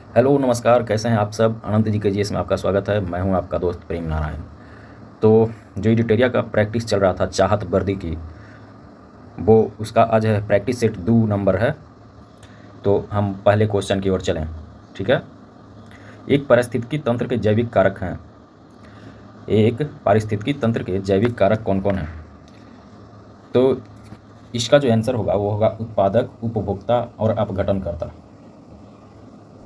Hello नमस्कार, कैसे हैं आप सब। अनंत जी के जी में आपका स्वागत है। मैं हूं आपका दोस्त प्रेम नारायण। तो जो एडिटेरिया का प्रैक्टिस चल रहा था चाहत वर्दी की, वो उसका आज है प्रैक्टिस सेट 2 नंबर है। तो हम पहले क्वेश्चन की ओर चलें। ठीक है। एक पारिस्थितिकी तंत्र के जैविक कारक हैं। एक पारिस्थितिकी तंत्र के जैविक कारक कौन कौन हैं? तो इसका जो आंसर होगा वो होगा उत्पादक, उपभोक्ता और अपघटनकर्ता।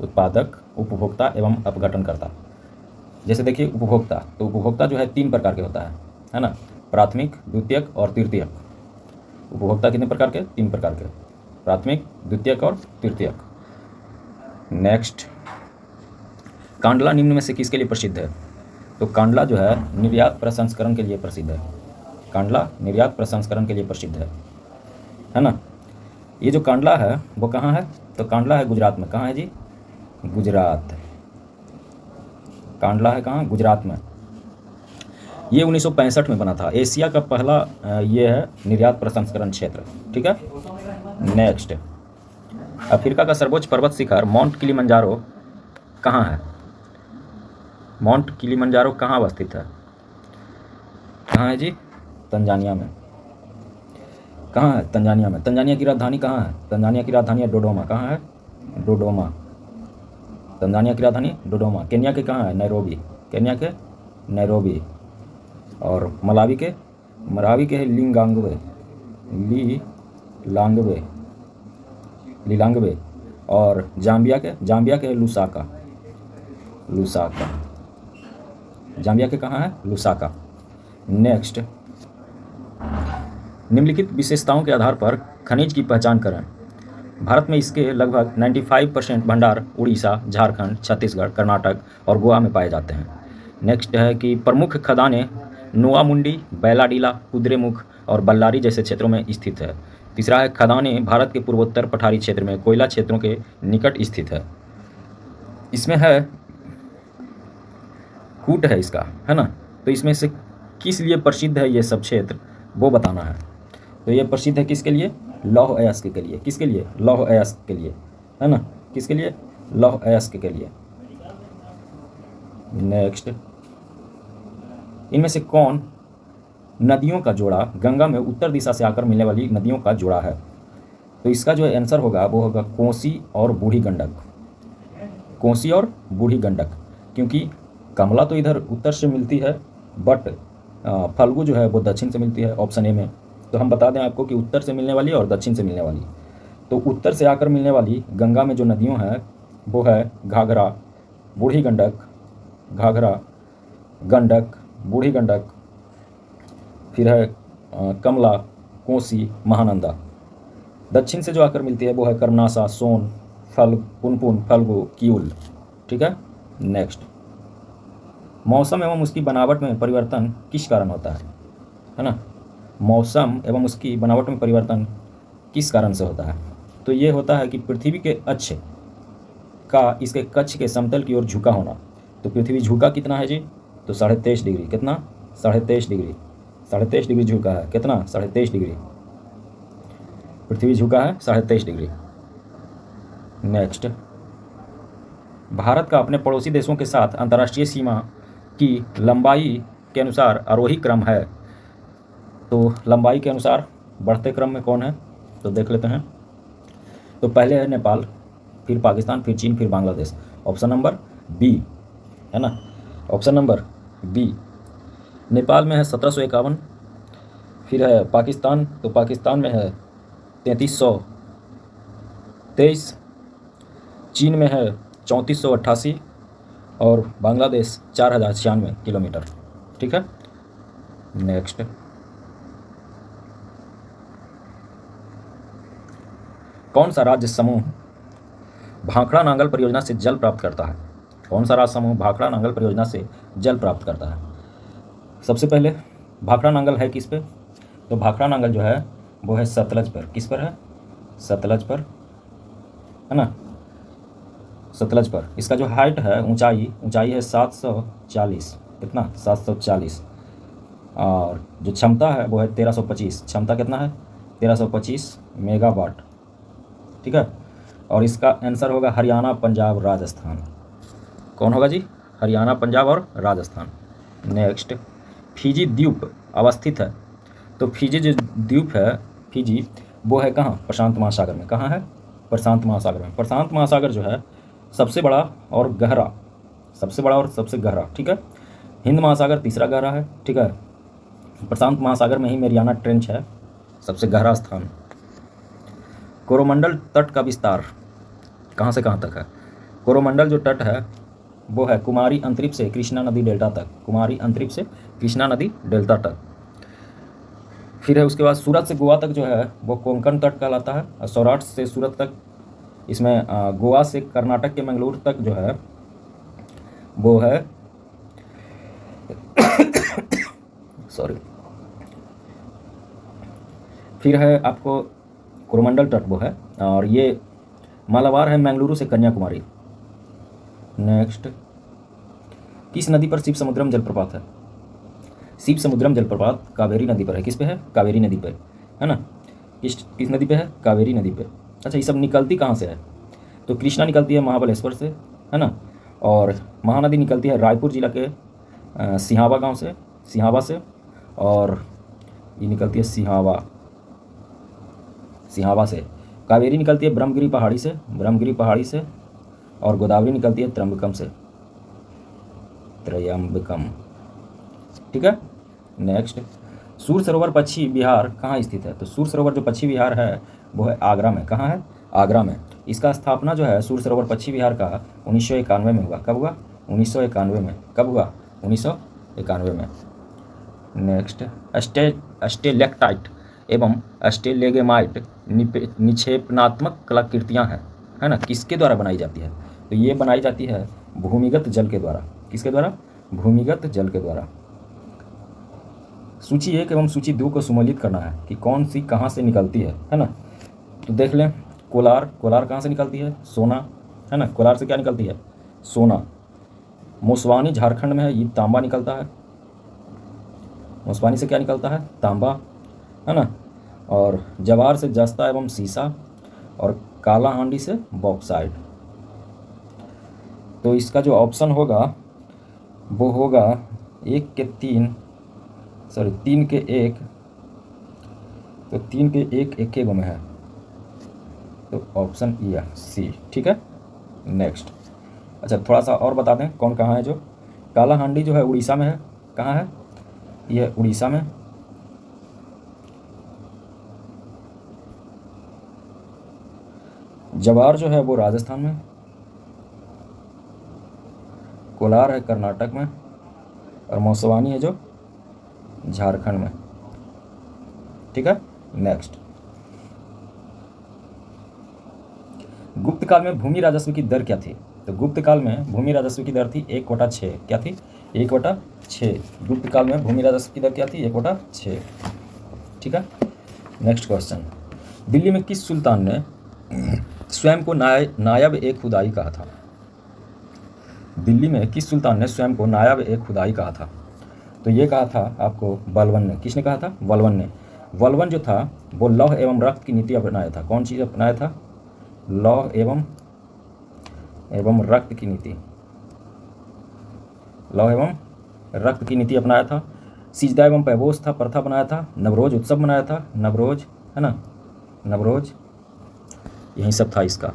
उत्पादक, उपभोक्ता एवं अपघटनकर्ता। जैसे देखिए उपभोक्ता, तो उपभोक्ता जो है 3 प्रकार के होता है ना। प्राथमिक, द्वितीयक और तृतीयक। उपभोक्ता कितने प्रकार के? 3 प्रकार के। प्राथमिक, द्वितीयक और तृतीयक। नेक्स्ट, कांडला निम्न में से किसके लिए प्रसिद्ध है? तो कांडला जो है निर्यात प्रसंस्करण के लिए प्रसिद्ध है। कांडला निर्यात प्रसंस्करण के लिए प्रसिद्ध है ना। ये जो कांडला है वो कहाँ है? तो कांडला है गुजरात में। कहाँ है जी? गुजरात। कांडला है कहाँ? गुजरात में। ये 1965 में बना था। एशिया का पहला ये है निर्यात प्रसंस्करण क्षेत्र। ठीक है। नेक्स्ट, अफ्रीका का सर्वोच्च पर्वत शिखर माउंट किलिमंजारो कहाँ है? माउंट किलिमंजारो कहाँ अवस्थित है? कहाँ है जी? तंजानिया में। कहाँ है? तंजानिया में। तंजानिया की राजधानी कहाँ है? तंजानिया की राजधानी है डोडोमा। कहाँ है? डोडोमा। तंजानिया की राजधानी डोडोमा। केन्या के कहाँ है? नैरोबी। केन्या के नैरोबी। और मलावी के है लिंगांगवे। लीलांगवे। लीलांगवे। और जाम्बिया के है लुसाका। लुसाका। जाम्बिया के कहाँ है? लुसाका। नेक्स्ट, निम्नलिखित विशेषताओं के आधार पर खनिज की पहचान करें। भारत में इसके लगभग 95% भंडार उड़ीसा, झारखंड, छत्तीसगढ़, कर्नाटक और गोवा में पाए जाते हैं। नेक्स्ट है कि प्रमुख खदानें नोआमुंडी, बैलाडीला, कुद्रेमुख और बल्लारी जैसे क्षेत्रों में स्थित है। तीसरा है खदानें भारत के पूर्वोत्तर पठारी क्षेत्र में कोयला क्षेत्रों के निकट स्थित है। इसमें है कूट है इसका, है ना। तो इसमें से किस लिए प्रसिद्ध है ये सब क्षेत्र, वो बताना है। तो ये प्रसिद्ध है किसके लिए? लौह अयस्क के लिए। किसके लिए? लौह अयस्क के लिए, है ना। किसके लिए? लौह अयस्क के लिए। नेक्स्ट, इनमें से कौन नदियों का जोड़ा गंगा में उत्तर दिशा से आकर मिलने वाली नदियों का जोड़ा है? तो इसका जो आंसर होगा वो होगा कोसी और बूढ़ी गंडक। कोसी और बूढ़ी गंडक, क्योंकि कमला तो इधर उत्तर से मिलती है, बट फल्गु जो है वो दक्षिण से मिलती है। ऑप्शन ए में। तो हम बता दें आपको कि उत्तर से मिलने वाली और दक्षिण से मिलने वाली। तो उत्तर से आकर मिलने वाली गंगा में जो नदियों हैं वो है घाघरा, बूढ़ी गंडक, घाघरा, गंडक, बूढ़ी गंडक, फिर है कमला, कोसी, महानंदा। दक्षिण से जो आकर मिलती है वो है कर्मनासा, सोन, पुनपुन, फल्गु, किउल। ठीक है। नेक्स्ट, मौसम एवं उसकी बनावट में परिवर्तन किस कारण होता है ना। मौसम एवं उसकी बनावट में परिवर्तन किस कारण से होता है? तो ये होता है कि पृथ्वी के अक्ष का इसके कक्ष के समतल की ओर झुका होना। तो पृथ्वी झुका कितना है जी? तो 23.5 डिग्री। कितना? 23.5 डिग्री। 23.5 डिग्री झुका है। कितना? 23.5 डिग्री। पृथ्वी झुका है 23.5 डिग्री। नेक्स्ट, भारत का अपने पड़ोसी देशों के साथ अंतर्राष्ट्रीय सीमा की लंबाई के अनुसार आरोही क्रम है। तो लंबाई के अनुसार बढ़ते क्रम में कौन है? तो देख लेते हैं। तो पहले है नेपाल, फिर पाकिस्तान, फिर चीन, फिर बांग्लादेश। ऑप्शन नंबर बी, है ना। Option number B. नेपाल में है 1751। फिर है पाकिस्तान, तो पाकिस्तान में है 3323। चीन में है 3488 और बांग्लादेश 4096 किलोमीटर। ठीक है। नेक्स्ट, कौन सा राज्य समूह भाखड़ा नांगल परियोजना से जल प्राप्त करता है? कौन सा राज्य समूह भाखड़ा नांगल परियोजना से जल प्राप्त करता है? सबसे पहले भाखड़ा नांगल है किस पे? तो भाखड़ा नांगल जो है वो है सतलज पर। किस पर है? सतलज पर, है ना। सतलज पर। इसका जो हाइट है, ऊंचाई है 740। कितना? 740। और जो क्षमता है वो है 1325। क्षमता कितना है? 1325 मेगावाट। ठीक है। और इसका आंसर होगा हरियाणा, पंजाब, राजस्थान। कौन होगा जी? हरियाणा, पंजाब और राजस्थान। नेक्स्ट, फिजी द्वीप अवस्थित है। तो फिजी जो द्वीप है, फिजी, वो है कहाँ? प्रशांत महासागर में। कहाँ है? प्रशांत महासागर में। प्रशांत महासागर जो है सबसे बड़ा और गहरा, सबसे बड़ा और सबसे गहरा, ठीक है। हिंद महासागर तीसरा गहरा है, ठीक है। प्रशांत महासागर में ही मैरियाना ट्रेंच है, सबसे गहरा स्थान। कोरोमंडल तट का विस्तार कहाँ से कहाँ तक है? कोरोमंडल जो तट है वो है कुमारी अंतरिक्ष से कृष्णा नदी डेल्टा तक, कुमारी अंतरिक्ष से कृष्णा नदी डेल्टा तक। फिर है उसके बाद सूरत से गोवा तक जो है वो कोंकण तट कहलाता है, और सौराष्ट्र से सूरत तक, इसमें गोवा से कर्नाटक के मंगलूर तक जो है वो है सॉरी। फिर है आपको कोरोमंडल तट वो है, और ये मालाबार है मंगलुरु से कन्याकुमारी। नेक्स्ट, किस नदी पर शिव समुद्रम जलप्रपात है? शिव समुद्रम जलप्रपात कावेरी नदी पर है। किस पे है? कावेरी नदी पे, है ना। किस नदी पे है? कावेरी नदी पे। अच्छा, ये सब निकलती कहाँ से है? तो कृष्णा निकलती है महाबलेश्वर से, है ना। और महानदी निकलती है रायपुर जिला के सिहावा गांव से, सिहावा से। और ये निकलती है सिहावा से। कावेरी निकलती है ब्रह्मगिरी पहाड़ी से, ब्रह्मगिरी पहाड़ी से। और गोदावरी निकलती है त्रयंबकम से, त्रयंबकम, ठीक है। नेक्स्ट, सूर सरोवर पक्षी विहार कहाँ स्थित है? तो सूर सरोवर जो पक्षी विहार है वो है आगरा में। कहाँ है? आगरा में। इसका स्थापना जो है सूर सरोवर पक्षी विहार का 1991 में हुआ। कब हुआ? 1991 में। कब हुआ? 1991 में। नेक्स्ट, स्टेलेक्टाइट एवं स्टेलेगेमाइट निक्षेपणात्मक कलाकृतियाँ हैं, है ना। किसके द्वारा बनाई जाती है? तो ये बनाई जाती है भूमिगत जल के द्वारा। किसके द्वारा? भूमिगत जल के द्वारा। सूची 1 एवं सूची 2 को सम्मिलित करना है कि कौन सी कहाँ से निकलती है ना। तो देख लें, कोलार, कोलार कहाँ से निकलती है? सोना, है ना। कोलार से क्या निकलती है? सोना। मोसवानी झारखंड में है, ये तांबा निकलता है। मोसवानी से क्या निकलता है? तांबा, है ना। और जवार से जस्ता एवं सीसा, और काला हांडी से बॉक्साइट। तो इसका जो ऑप्शन होगा वो होगा 3 के 1, तो 3 के 1 एक गो में है, तो ऑप्शन ई है, सी, ठीक है। नेक्स्ट, अच्छा थोड़ा सा और बता दें कौन कहाँ है। जो काला हांडी जो है उड़ीसा में है। कहाँ है? ये उड़ीसा में। जवार जो है वो राजस्थान में। कोलार है कर्नाटक में, और मोसवानी है जो झारखंड में, ठीक है। नेक्स्ट, गुप्त काल में भूमि राजस्व की दर क्या थी? तो गुप्त काल में भूमि राजस्व की दर थी 1/6। क्या थी? 1/6। गुप्त काल में भूमि राजस्व की दर क्या थी? 1/6, ठीक है। नेक्स्ट क्वेश्चन, दिल्ली में किस सुल्तान ने स्वयं को नायब ए खुदाई कहा था? दिल्ली में किस सुल्तान ने स्वयं को नायब ए खुदाई कहा था? तो ये कहा था आपको बलबन ने। किसने कहा था? बलबन ने। बलबन जो था वो लौह एवं रक्त की नीति अपनाया था। कौन चीज़ अपनाया था? लौह एवं रक्त की नीति, लौह एवं रक्त की नीति अपनाया था। सिजदा एवं पैबोस था, प्रथा बनाया था। नवरोज उत्सव मनाया था, नवरोज, है ना, नवरोज, यही सब था इसका।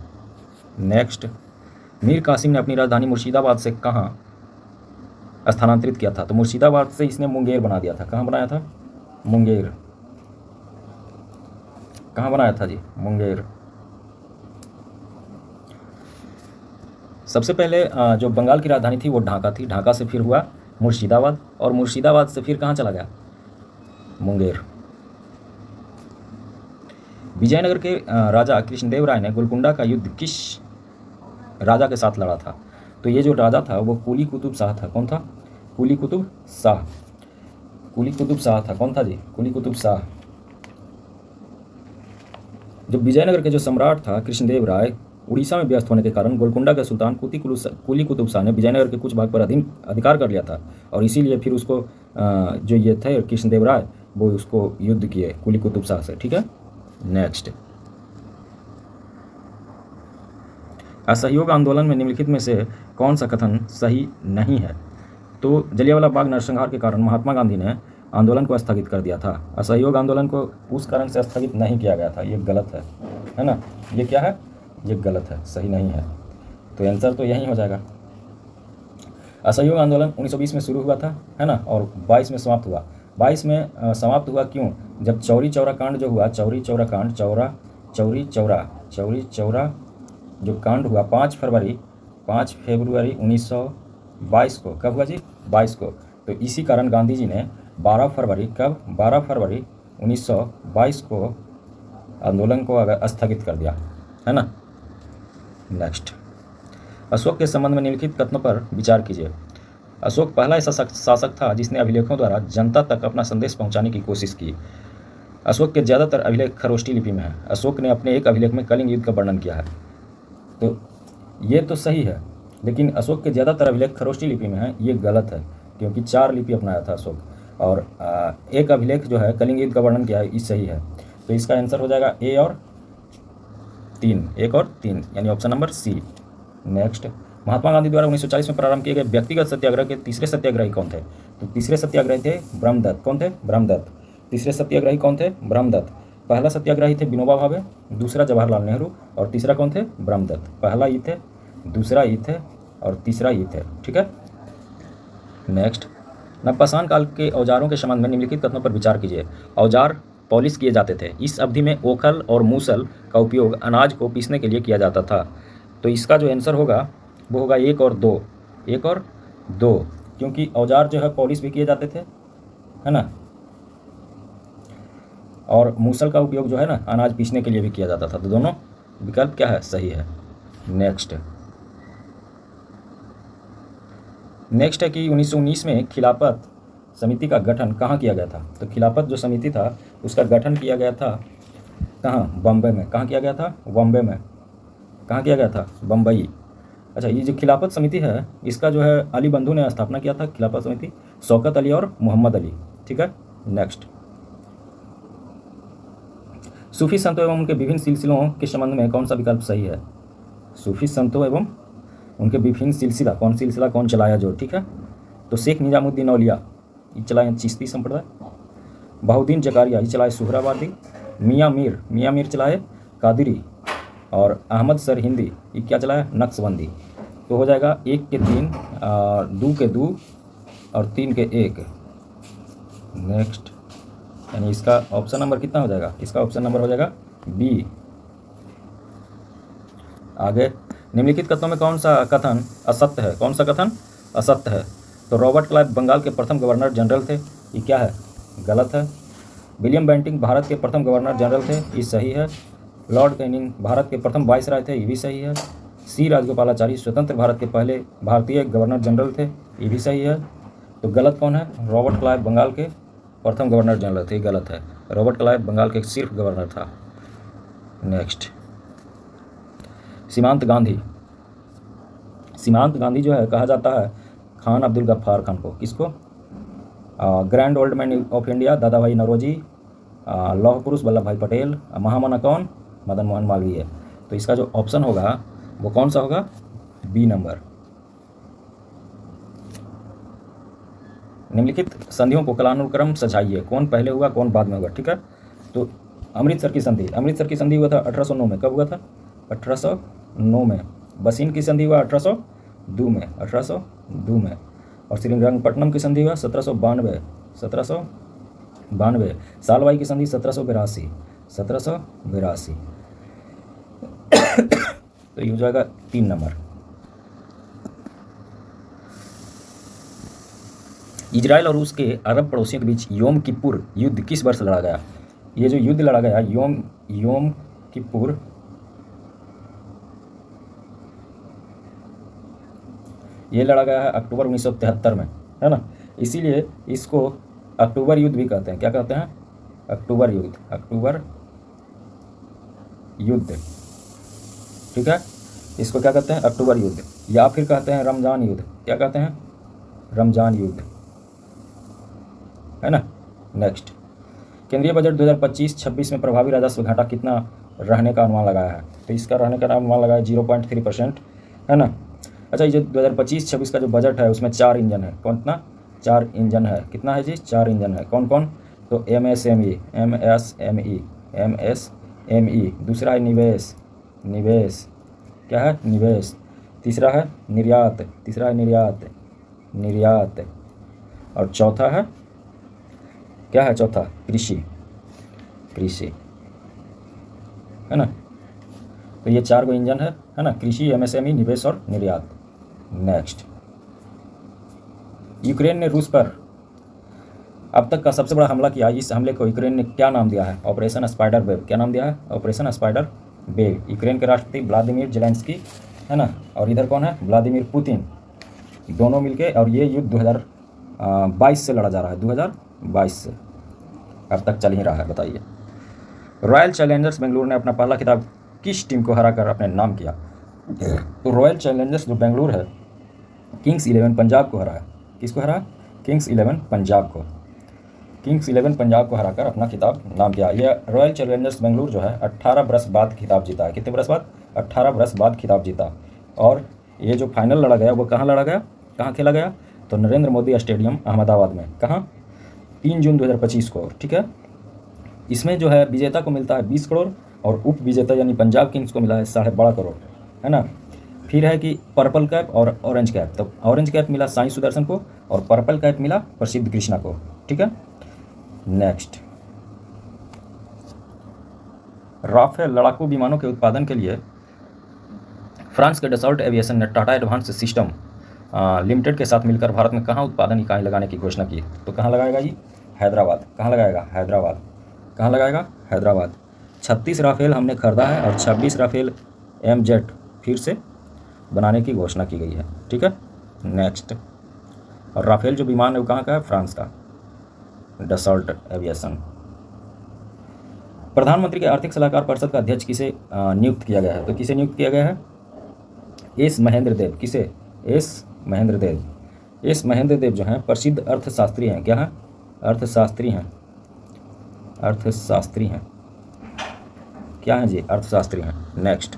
नेक्स्ट, मीर कासिम ने अपनी राजधानी मुर्शिदाबाद से कहाँ स्थानांतरित किया था? तो मुर्शिदाबाद से इसने मुंगेर बना दिया था। कहाँ बनाया था? मुंगेर। कहाँ बनाया था जी? मुंगेर। सबसे पहले जो बंगाल की राजधानी थी वो ढाका थी। ढाका से फिर हुआ मुर्शिदाबाद, और मुर्शिदाबाद से फिर कहाँ चला गया? मुंगेर। विजयनगर के राजा कृष्णदेव राय ने गोलकुंडा का युद्ध किस राजा के साथ लड़ा था? तो ये जो राजा था वो कुली कुतुब शाह था। कौन था? कुली कुतुब शाह। कुली कुतुब शाह था। कौन था जी? कुली कुतुब शाह। जब विजयनगर के जो सम्राट था कृष्णदेव राय उड़ीसा में व्यस्त होने के कारण गोलकुंडा के सुल्तान कुली कुतुब शाह ने विजयनगर के कुछ भाग पर अधिकार कर लिया था, और इसीलिए फिर उसको जो ये थे कृष्णदेव राय वो उसको युद्ध किए कुली कुतुब शाह से, ठीक है। नेक्स्ट, असहयोग आंदोलन में निम्नलिखित में से कौन सा कथन सही नहीं है? तो जलियांवाला बाग नरसंहार के कारण महात्मा गांधी ने आंदोलन को स्थगित कर दिया था। असहयोग आंदोलन को उस कारण से स्थगित नहीं किया गया था, ये गलत है ना? ये क्या है? ये गलत है, सही नहीं है। तो आंसर तो यही हो जाएगा। असहयोग आंदोलन 1920 में शुरू हुआ था, है ना, और 22 में समाप्त हुआ। 22 में समाप्त हुआ क्यों? जब चौरी चौरा कांड जो हुआ, चौरी चौरा कांड, चौरी चौरा जो कांड हुआ 5 फरवरी 1922 को, कब हुआ जी? 22 को। तो इसी कारण गांधी जी ने 12 फरवरी 1922 को आंदोलन को स्थगित कर दिया, है ना। नेक्स्ट, अशोक के संबंध में निम्नलिखित कथनों पर विचार कीजिए। अशोक पहला ऐसा शासक था जिसने अभिलेखों द्वारा जनता तक अपना संदेश पहुंचाने की कोशिश की। अशोक के ज़्यादातर अभिलेख खरोष्टी लिपि में है। अशोक ने अपने एक अभिलेख में कलिंग युद्ध का वर्णन किया है। तो ये तो सही है, लेकिन अशोक के ज़्यादातर अभिलेख खरोष्टी लिपि में है, ये गलत है, क्योंकि 4 लिपि अपनाया था अशोक, और एक अभिलेख जो है कलिंग युद्ध का वर्णन किया है, ये सही है। तो इसका आंसर हो जाएगा ए और 3, 1 और 3, यानी option number C. Next, Mahatma Gandhi द्वारा 1940 में प्रारंभ किए गए व्यक्तिगत सत्याग्रह के तीसरे सत्याग्रही कौन थे? तो तीसरे सत्याग्रही थे ब्रह्मदत्त। कौन थे? ब्रह्मदत्त। तीसरे सत्याग्रही कौन थे? ब्रह्मदत्त। पहला सत्याग्रही थे विनोबा भावे, दूसरा जवाहरलाल नेहरू, और तीसरा कौन थे? ब्रह्मदत्त। पहला ये थे, दूसरा ये थे, और तीसरा ये थे। ठीक है। नेक्स्ट, नवपाषाण काल के औजारों के संबंध में निम्नलिखित कथनों पर विचार कीजिए। औजार पॉलिश किए जाते थे। इस अवधि में ओखल और मूसल का उपयोग अनाज को पीसने के लिए किया जाता था। तो इसका जो आंसर होगा वो होगा 1 और 2, 1 और 2, क्योंकि औजार जो है पॉलिश भी किए जाते थे, है ना, और मूसल का उपयोग जो है ना अनाज पीसने के लिए भी किया जाता था। तो दोनों विकल्प क्या है? सही है। नेक्स्ट है कि 1919 में खिलाफत समिति का गठन कहाँ किया गया था? तो खिलाफत जो समिति था उसका गठन किया गया था कहाँ? बम्बई में। कहाँ किया गया था? बम्बई में। कहाँ किया गया था? बम्बई। अच्छा, ये जो खिलाफत समिति है इसका जो है अली बंधु ने स्थापना किया था। खिलाफत समिति शौकत अली और मोहम्मद अली। ठीक है। नेक्स्ट, सूफी संतों एवं उनके विभिन्न सिलसिलों के संबंध में कौन सा विकल्प सही है? सूफी संतों एवं उनके विभिन्न सिलसिला, कौन चलाया जो? ठीक है। तो शेख निजामुद्दीन औलिया ये चलाए चिश्ती संप्रदाय, बहुद्दीन जकारिया ये चलाए सुहरावादी, मियाँ मीर चलाए कादिरी, और अहमद सर हिंदी ये क्या चलाया? नक्शबंदी। तो हो जाएगा 1 के 3, 2 के 2 और 3 के 1। नेक्स्ट, यानी इसका ऑप्शन नंबर कितना हो जाएगा? इसका ऑप्शन नंबर हो जाएगा बी। आगे, निम्नलिखित कथनों में कौन सा कथन असत्य है? कौन सा कथन असत्य है? तो रॉबर्ट क्लाइव बंगाल के प्रथम गवर्नर जनरल थे, ये क्या है? गलत है। विलियम बेंटिंक भारत के प्रथम गवर्नर जनरल थे, ये सही है। लॉर्ड कैनिंग भारत के प्रथम वाइसराय थे, ये भी सही है। सी राजगोपालाचारी स्वतंत्र भारत के पहले भारतीय गवर्नर जनरल थे, ये भी सही है। तो गलत कौन है? रॉबर्ट क्लाइव बंगाल के प्रथम गवर्नर जनरल थे, गलत है। रॉबर्ट क्लाइव बंगाल के सिर्फ गवर्नर था। नेक्स्ट, सीमांत गांधी जो है कहा जाता है खान अब्दुल गफ्फार खान को। किसको? Grand old man of India दादा भाई नौरोजी, लौह पुरुष वल्लभ भाई पटेल, महामना कौन? मदन मोहन मालवीय। तो इसका जो ऑप्शन होगा वो कौन सा होगा? B number. निम्नलिखित संधियों को कालानुक्रम सजाइए, कौन पहले हुआ कौन बाद में हुआ? ठीक है। तो अमृतसर की संधि हुआ था 1809 में। कब हुआ था? 1809 में। बसीन की संधि हुआ 1802 में। और श्रीरंगपट्टनम की संधि हुआ 1792। सालवाई की संधि 1782। तो ये हो जाएगा 3 नंबर। इजराइल और रूस के अरब पड़ोसियों के बीच योम किप्पुर युद्ध किस वर्ष लड़ा गया? ये जो युद्ध लड़ा गया योम किप्पुर, ये लड़ा गया है अक्टूबर 1973 में, है ना। इसीलिए इसको अक्टूबर युद्ध भी कहते हैं। क्या कहते हैं? अक्टूबर युद्ध। ठीक है। इसको क्या कहते हैं? अक्टूबर युद्ध, या फिर कहते हैं रमजान युद्ध। क्या कहते हैं? रमजान युद्ध, है ना। नेक्स्ट, केंद्रीय बजट 2025-26 में प्रभावी राजस्व घाटा कितना रहने का अनुमान लगाया है। तो इसका रहने का अनुमान लगाया 0.3%, है ना। अच्छा, ये जो 2025-26 का जो बजट है उसमें 4 इंजन है। कौन कितना? 4 इंजन है। कितना है जी? 4 इंजन है। कौन कौन? तो MSME, दूसरा है निवेश, क्या है? निवेश। तीसरा है निर्यात, निर्यात। और चौथा है, क्या है चौथा? कृषि, है ना। तो ये 4 गो इंजन है ना, कृषि, MSME, निवेश और निर्यात। नेक्स्ट, यूक्रेन ने रूस पर अब तक का सबसे बड़ा हमला किया। इस हमले को यूक्रेन ने क्या नाम दिया है? Operation spider web. क्या नाम दिया है? Operation spider web. यूक्रेन के राष्ट्रपति व्लादिमीर जेलेंस्की, है ना, और इधर कौन है? व्लादिमीर पुतिन, दोनों मिलके। और ये युद्ध 2022 से लड़ा जा रहा है, 2022 से अब तक चल ही रहा है। बताइए, रॉयल चैलेंजर्स बेंगलुरु ने अपना पहला खिताब किस टीम को हराकर अपने नाम किया? तो रॉयल चैलेंजर्स जो बेंगलुरु है, किंग्स 11 पंजाब को हराया। किसको हराया? किंग्स 11 पंजाब को। किंग्स 11 पंजाब को हराकर अपना खिताब नाम किया। यह रॉयल चैलेंजर्स बेंगलुरु जो है 18 बरस बाद खिताब जीता है। कितने बरस बाद? 18 बरस बाद खिताब जीता। और ये जो फाइनल लड़ा गया वो कहाँ लड़ा गया, कहाँ खेला गया? तो नरेंद्र मोदी स्टेडियम अहमदाबाद में। कहाँ? 3 जून 2025 को। ठीक है। इसमें जो है विजेता को मिलता है 20 करोड़ और उप विजेता यानी पंजाब किंग्स को मिला है 12.5 करोड़, है ना। फिर है कि पर्पल कैप और ऑरेंज कैप। तो ऑरेंज कैप मिला साई सुदर्शन को और पर्पल कैप मिला प्रसिद्ध कृष्णा को। ठीक है। नेक्स्ट, राफेल लड़ाकू विमानों के उत्पादन के लिए फ्रांस के डसॉल्ट एविएशन ने टाटा एडवांस सिस्टम लिमिटेड के साथ मिलकर भारत में कहाँ उत्पादन इकाई लगाने की घोषणा की? तो कहाँ लगाएगा जी? हैदराबाद। कहाँ लगाएगा? हैदराबाद। कहाँ लगाएगा? हैदराबाद। 36 राफेल हमने खरीदा है और 26 राफेल एमजेट फिर से बनाने की घोषणा की गई है। ठीक है। नेक्स्ट, और राफेल जो विमान है वो कहाँ का है? फ्रांस का, डसॉल्ट एविएशन। प्रधानमंत्री के आर्थिक सलाहकार परिषद का अध्यक्ष किसे नियुक्त किया गया है? तो किसे नियुक्त किया गया है? एस महेंद्र देव। किसे? एस महेंद्र देव। एस महेंद्र देव जो हैं प्रसिद्ध अर्थशास्त्री हैं। क्या है? अर्थशास्त्री हैं। क्या हैं जी? अर्थशास्त्री हैं। नेक्स्ट,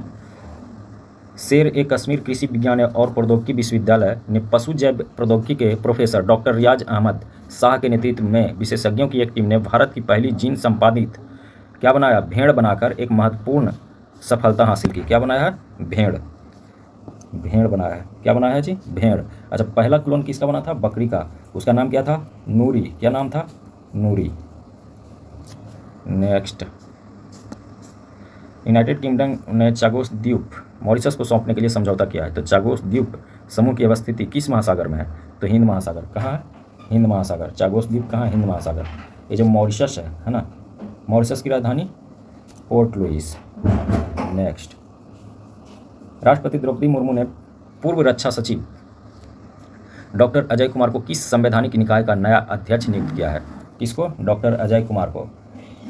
शेर ए कश्मीर कृषि विज्ञान और प्रौद्योगिकी विश्वविद्यालय ने पशु जैव प्रौद्योगिकी के प्रोफेसर डॉक्टर रियाज अहमद शाह के नेतृत्व में विशेषज्ञों की एक टीम ने भारत की पहली जीन संपादित क्या बनाया? भेड़ बनाकर एक महत्वपूर्ण सफलता हासिल की। क्या बनाया है? भेड़ बनाया है। क्या बनाया है जी? भेड़। अच्छा, पहला क्लोन किसका बना था? बकरी का। उसका नाम क्या था? नूरी। क्या नाम था? नूरी। नेक्स्ट, यूनाइटेड किंगडम ने चागोस द्वीप मॉरिशस को सौंपने के लिए समझौता किया है। तो चागोस द्वीप समूह की अवस्थिति किस महासागर में है? तो हिंद महासागर। कहाँ है? हिंद महासागर। चागोस द्वीप कहाँ है? हिंद महासागर। ये जो मॉरिशस है ना, मॉरिशस की राजधानी पोर्ट लुइस। नेक्स्ट, राष्ट्रपति द्रौपदी मुर्मू ने पूर्व रक्षा सचिव डॉक्टर अजय कुमार को किस संवैधानिक निकाय का नया अध्यक्ष नियुक्त किया है? किसको? डॉक्टर अजय कुमार को,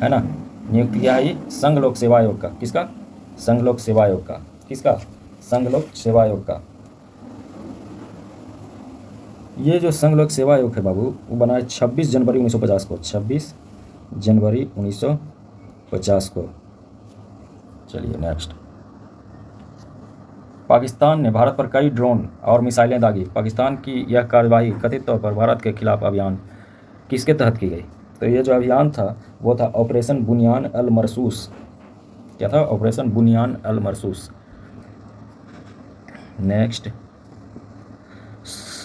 है ना, नियुक्त किया है ये संघ लोक सेवा आयोग का। किसका? संघ लोक सेवा आयोग का। किसका? संघ लोक सेवा आयोग का। ये जो संघ लोक सेवा आयोग है बाबू, वो बना है 26 जनवरी 1950 को। 26 जनवरी 1950 को। चलिए नेक्स्ट, पाकिस्तान ने भारत पर कई ड्रोन और मिसाइलें दागी। पाकिस्तान की यह कार्रवाई कथित तौर पर भारत के खिलाफ अभियान किसके तहत की गई? तो ये जो अभियान था वो था ऑपरेशन बुनियान अल मरसूस। क्या था? ऑपरेशन बुनियान अल मरसूस। नेक्स्ट,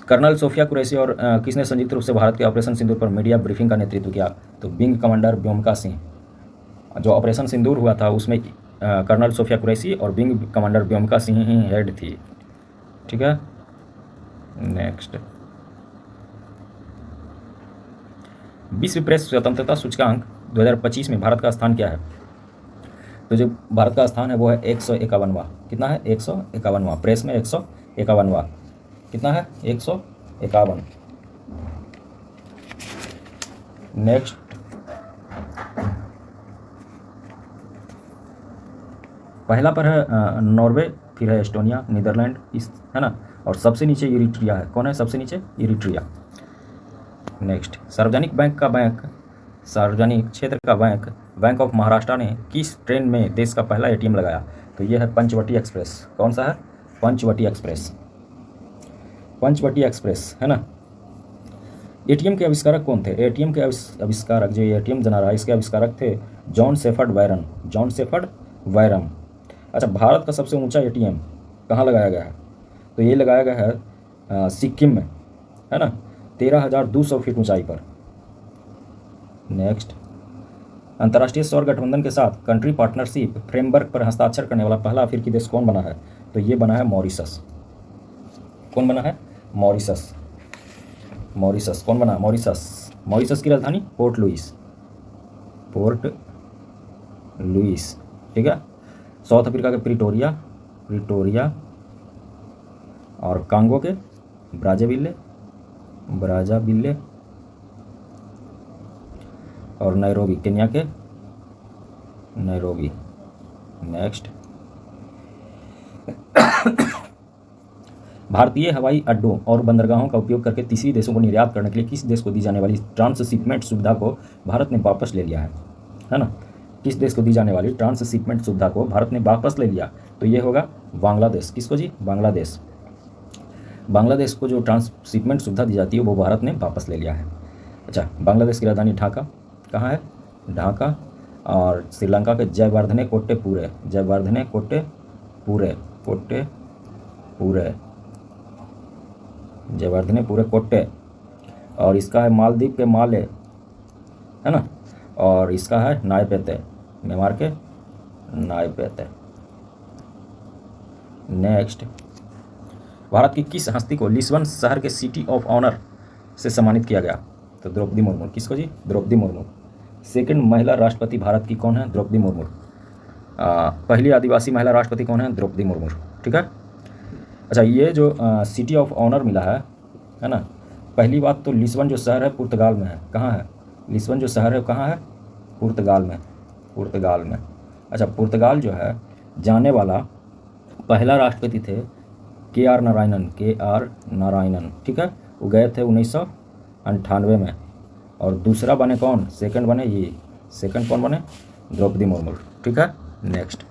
कर्नल सोफिया कुरैशी और किसने संयुक्त रूप से भारत के ऑपरेशन सिंदूर पर मीडिया ब्रीफिंग का नेतृत्व किया? तो विंग कमांडर व्योमिका सिंह। जो ऑपरेशन सिंदूर हुआ था उसमें कर्नल सोफिया कुरैशी और विंग कमांडर व्योमिका सिंह ही हेड थी। ठीक है। नेक्स्ट, विश्व प्रेस स्वतंत्रता सूचकांक 2025 में भारत का स्थान क्या है? तो जो भारत का स्थान है वो है 151वां। कितना है? 151वां। प्रेस में 151वां। कितना है? 151। नेक्स्ट, पहला पर है नॉर्वे, फिर है एस्टोनिया, नीदरलैंड, इस, है ना, और सबसे नीचे इरिट्रिया है। कौन है सबसे नीचे? इरिट्रिया। नेक्स्ट, सार्वजनिक क्षेत्र का बैंक बैंक ऑफ महाराष्ट्र ने किस ट्रेन में देश का पहला एटीएम लगाया? तो ये है पंचवटी एक्सप्रेस। कौन सा है? पंचवटी एक्सप्रेस। पंचवटी एक्सप्रेस है ना। एटीएम के आविष्कारक कौन थे? एटीएम के आविष्कारक, जो ये एटीएम बना रहा है, इसके आविष्कारक थे John shepherd Byron. John shepherd Byron. अच्छा, भारत का सबसे ऊंचा एटीएम कहाँ लगाया गया है? तो ये लगाया गया है सिक्किम में, है ना, 13,200 फीट ऊंचाई पर। नेक्स्ट, अंतर्राष्ट्रीय सौर गठबंधन के साथ कंट्री पार्टनरशिप फ्रेमवर्क पर हस्ताक्षर करने वाला पहला अफ्रीकी देश कौन बना है? तो ये बना है मॉरिशस। कौन बना है? मॉरिशस। मॉरिशस कौन बना? मॉरिशस। मॉरिशस की राजधानी पोर्ट लुइस। पोर्ट लुइस, ठीक है। साउथ अफ्रीका के प्रिटोरिया, प्रिटोरिया, और कांगो के ब्राज़ाविले, ब्राज़ाविले, और नैरोबी, केन्या के नैरोबी। नेक्स्ट, भारतीय हवाई अड्डों और बंदरगाहों का उपयोग करके तीसरी देशों को निर्यात करने के लिए किस देश को दी जाने वाली ट्रांसशिपमेंट सुविधा को भारत ने वापस ले लिया है ना। किस देश को दी जाने वाली ट्रांसशिपमेंट सुविधा को भारत ने वापस ले लिया? तो ये होगा बांग्लादेश। किसको जी? बांग्लादेश। बांग्लादेश को जो ट्रांसशिपमेंट सुविधा दी जाती है वो भारत ने वापस ले लिया है। अच्छा, बांग्लादेश की राजधानी ढाका। कहाँ है? ढाका। और श्रीलंका के जयवर्धने कोट्टेपूरे, जयवर्धने कोट्टेपूरे, कोट्टेपूरे, जयवर्धने पूरे कोट्टे। और इसका है मालदीव के माले, है ना। और इसका है नायपेते, म्यांमार के नायपेते। नेक्स्ट, भारत की किस हस्ती को लिस्बन शहर के सिटी ऑफ ऑनर से सम्मानित किया गया? तो द्रौपदी मुर्मू। किसको जी? द्रौपदी मुर्मू। सेकंड महिला राष्ट्रपति भारत की कौन है? द्रौपदी मुर्मू। पहली आदिवासी महिला राष्ट्रपति कौन है? द्रौपदी मुर्मू, ठीक है। अच्छा, ये जो सिटी ऑफ ऑनर मिला है ना। पहली बात तो लिस्बन जो शहर है पुर्तगाल में है। कहाँ है? लिस्बन जो शहर है कहाँ है? पुर्तगाल में, पुर्तगाल में। अच्छा, पुर्तगाल जो है जाने वाला पहला राष्ट्रपति थे KR नारायणन, KR नारायणन, ठीक है। वो गए थे 1998 में। और दूसरा बने कौन? सेकंड बने ये, सेकंड कौन बने? द्रौपदी मुर्मू, ठीक है। नेक्स्ट,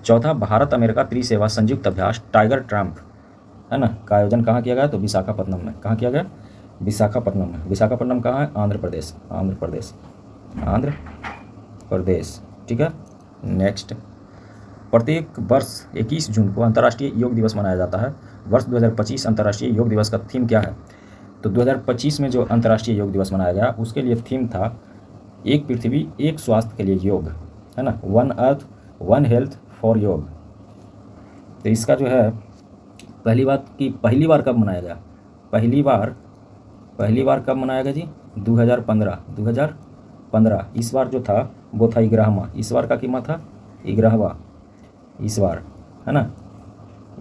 चौथा, भारत अमेरिका त्रिसेवा संयुक्त अभ्यास टाइगर ट्रम्प, है ना, का आयोजन कहाँ किया गया? तो विशाखापट्टनम में। कहाँ किया गया? विशाखापट्टनम में। विशाखापट्टनम कहाँ है? आंध्र प्रदेश, आंध्र प्रदेश, आंध्र प्रदेश, ठीक है। नेक्स्ट, प्रत्येक वर्ष 21 जून को अंतर्राष्ट्रीय योग दिवस मनाया जाता है। वर्ष 2025 अंतर्राष्ट्रीय योग दिवस का थीम क्या है? तो 2025 में जो अंतर्राष्ट्रीय योग दिवस मनाया गया उसके लिए थीम था एक पृथ्वी एक स्वास्थ्य के लिए योग, है ना, 1 अर्थ 1 हेल्थ फॉर योग। तो इसका जो है पहली बार कब मनाया गया? पहली बार कब मनाया गया जी? 2015। इस बार जो था वो था 11वां। इस बार का कीमत था 11वां, इस बार, है ना,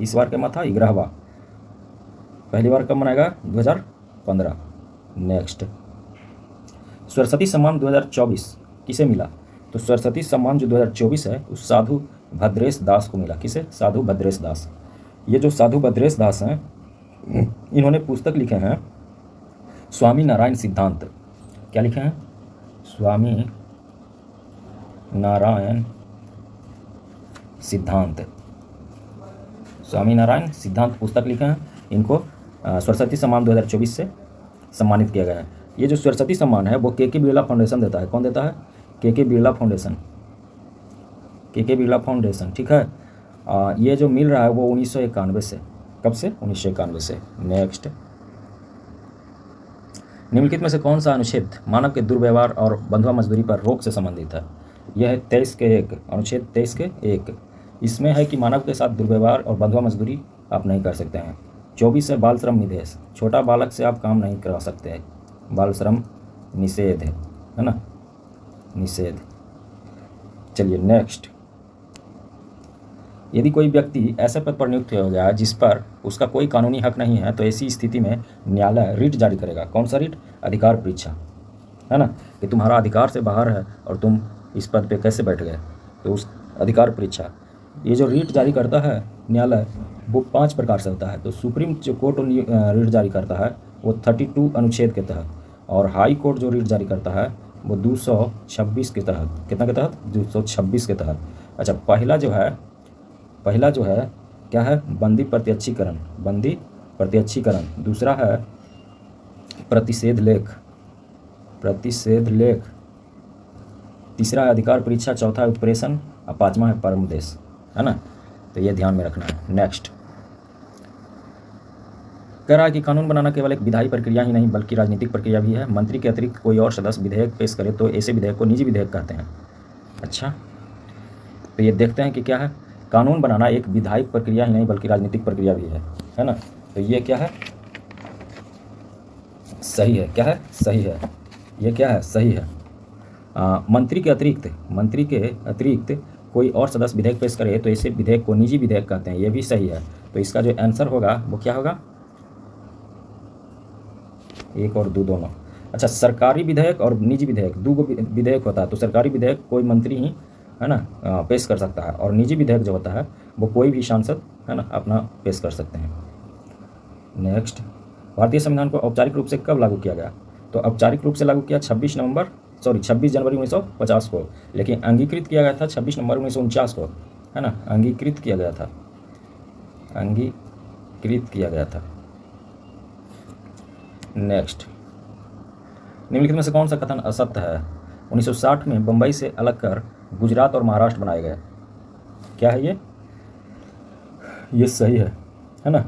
इस बार कीमत था 11वां। पहली बार कब मनाएगा? 2015। नेक्स्ट, सरस्वती सम्मान 2024 किसे मिला? तो सरस्वती सम्मान जो 2024 है उस साधु भद्रेश दास को मिला। किसे? साधु भद्रेश दास। ये जो साधु भद्रेश दास हैं इन्होंने पुस्तक लिखे हैं स्वामी नारायण सिद्धांत। क्या लिखे हैं? स्वामी नारायण सिद्धांत, स्वामी नारायण सिद्धांत पुस्तक लिखे हैं। इनको सरस्वती सम्मान 2024 से सम्मानित किया गया है। ये जो सरस्वती सम्मान है वो के बिरला फाउंडेशन देता है। कौन देता है? के बिरला फाउंडेशन, के बिरला फाउंडेशन, ठीक है। ये जो मिल रहा है वो 1991 से। कब से? 1991 से। नेक्स्ट, निम्नलिखित में से कौन सा अनुच्छेद मानव के दुर्व्यवहार और बंधुआ मजदूरी पर रोक से संबंधित है? यह है 23 के 1, अनुच्छेद 23 के 1। इसमें है कि मानव के साथ दुर्व्यवहार और बंधुआ मजदूरी आप नहीं कर सकते हैं। 24 है बाल श्रम निषेध, छोटा बालक से आप काम नहीं करा सकते हैं, बाल श्रम निषेध है ना, निषेध। चलिए नेक्स्ट, यदि कोई व्यक्ति ऐसे पद पर नियुक्त हो गया जिस पर उसका कोई कानूनी हक नहीं है तो ऐसी स्थिति में न्यायालय रिट जारी करेगा। कौन सा रिट? अधिकार परीक्षा, है ना, कि तुम्हारा अधिकार से बाहर है और तुम इस पद पे कैसे बैठ गए, तो उस अधिकार परीक्षा। ये जो रिट जारी करता है न्यायालय वो 5 प्रकार से होता है। तो सुप्रीम जो कोर्ट रिट जारी करता है वो 32 अनुच्छेद के तहत, और हाई कोर्ट जो रिट जारी करता है वो 226 के तहत, कितना के तहत, 226 के तहत। अच्छा, पहला जो है क्या है, बंदी प्रत्यक्षीकरण। दूसरा है प्रतिषेध लेख। तीसरा है अधिकार परीक्षा। चौथा है उत्प्रेषण और पांचवा है परमदेश, है ना। तो ये ध्यान में रखना है। नेक्स्ट कह रहा है कि कानून बनाना केवल एक विधायी प्रक्रिया ही नहीं बल्कि राजनीतिक प्रक्रिया भी है। मंत्री के अतिरिक्त कोई और सदस्य विधेयक पेश करे तो ऐसे विधेयक को निजी विधेयक कहते हैं। अच्छा, तो ये देखते हैं कि क्या है, कानून बनाना एक विधायिक प्रक्रिया ही नहीं बल्कि राजनीतिक प्रक्रिया भी है ना। तो ये क्या है, सही है। क्या है, सही है। ये क्या है, सही है। मंत्री के अतिरिक्त कोई और सदस्य विधेयक पेश करे तो ऐसे विधेयक को निजी विधेयक कहते हैं। ये भी सही है। तो इसका जो आंसर होगा वो क्या होगा, 1 और 2 दोनों। अच्छा, सरकारी विधेयक और निजी विधेयक, 2 विधेयक होता है। तो सरकारी विधेयक कोई मंत्री ही, है ना, पेश कर सकता है, और निजी विधेयक जो होता है वो कोई भी सांसद, है ना, अपना पेश कर सकते हैं। नेक्स्ट, भारतीय संविधान को औपचारिक रूप से कब लागू किया गया? तो औपचारिक रूप से लागू किया 26 जनवरी 1950 को, लेकिन अंगीकृत किया गया था 26 नवंबर 1949 को, है ना। अंगीकृत किया गया था। नेक्स्ट, निम्नलिखित में से कौन सा कथन असत्य है? 1960 में बंबई से अलग कर गुजरात और महाराष्ट्र बनाए गए। क्या है ये सही है ना।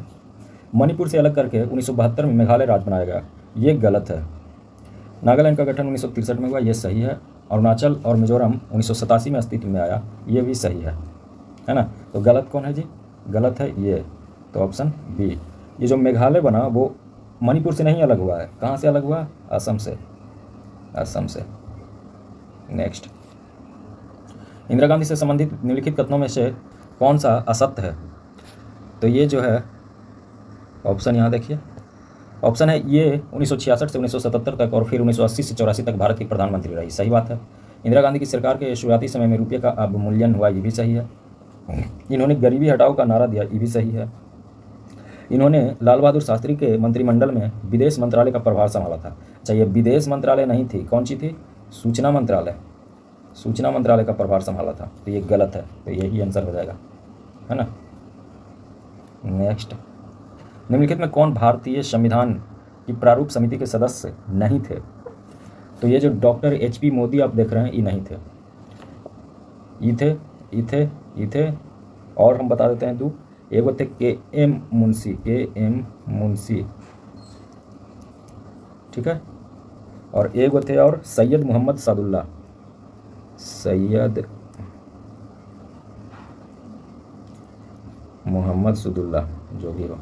मणिपुर से अलग करके 1972 में मेघालय राज्य बनाया गया। ये गलत है। नागालैंड का गठन 1963 में हुआ। ये सही है। अरुणाचल और मिजोरम 1987 में अस्तित्व में आया। ये भी सही है ना। तो गलत कौन है जी? गलत है ये, तो ऑप्शन बी। ये जो मेघालय बना वो मणिपुर से नहीं अलग हुआ है। कहाँ से अलग हुआ? असम से। नेक्स्ट, इंदिरा गांधी से संबंधित निम्नलिखित कथनों में से कौन सा असत्य है? तो ये जो है ऑप्शन यहाँ देखिए, ऑप्शन है ये 1966 से 1977 तक और फिर 1980 से 84 तक भारत की प्रधानमंत्री रही। सही बात है। इंदिरा गांधी की सरकार के शुरुआती समय में रुपये का अवमूल्यन हुआ। ये भी सही है। इन्होंने गरीबी हटाओ का नारा दिया। ये भी सही है। इन्होंने लाल बहादुर शास्त्री के मंत्रिमंडल में विदेश मंत्रालय का प्रभार संभाला था। अच्छा, ये विदेश मंत्रालय नहीं थी, कौन सी थी? सूचना मंत्रालय का प्रभार संभाला था। तो ये गलत है। तो यही आंसर हो जाएगा, है ना। नेक्स्ट, निम्नलिखित में कौन भारतीय संविधान की प्रारूप समिति के सदस्य नहीं थे? तो ये जो डॉक्टर HP मोदी आप देख रहे हैं, ये नहीं थे। ये थे और हम बता देते हैं 2। एक थे KM मुंशी, ठीक है, और एक थे और सैयद मोहम्मद सदुल्ला, जो भी हो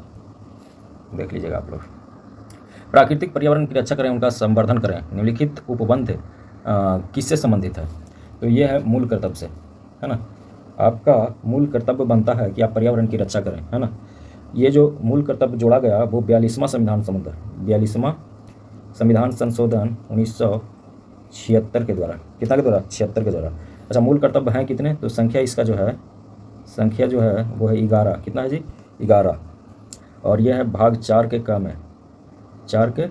देख लीजिएगा आप लोग। प्राकृतिक पर्यावरण की रक्षा करें, उनका संवर्धन करें। निम्नलिखित उपबंध किससे संबंधित है? तो ये है मूल कर्तव्य से, है ना। आपका मूल कर्तव्य बनता है कि आप पर्यावरण की रक्षा करें, है ना। ये जो मूल कर्तव्य जोड़ा गया वो 42वां संविधान संशोधन 1976 के द्वारा, कितना के द्वारा? 76 के द्वारा। अच्छा, मूल कर्तव्य हैं कितने? तो संख्या जो है वो है 11। कितना है जी? 11। और यह है भाग 4 के क में, 4 के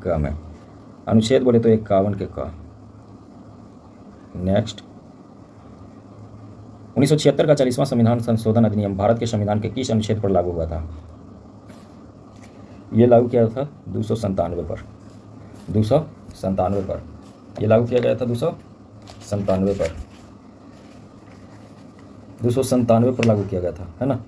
क में। अनुच्छेद बोले तो 51 के क। नेक्स्ट, 1976 का 40वां संविधान संशोधन अधिनियम भारत के संविधान के किस अनुच्छेद पर लागू हुआ था? ये लागू किया था 297 पर। ये लागू किया गया था 297 पर लागू किया गया था, है ना।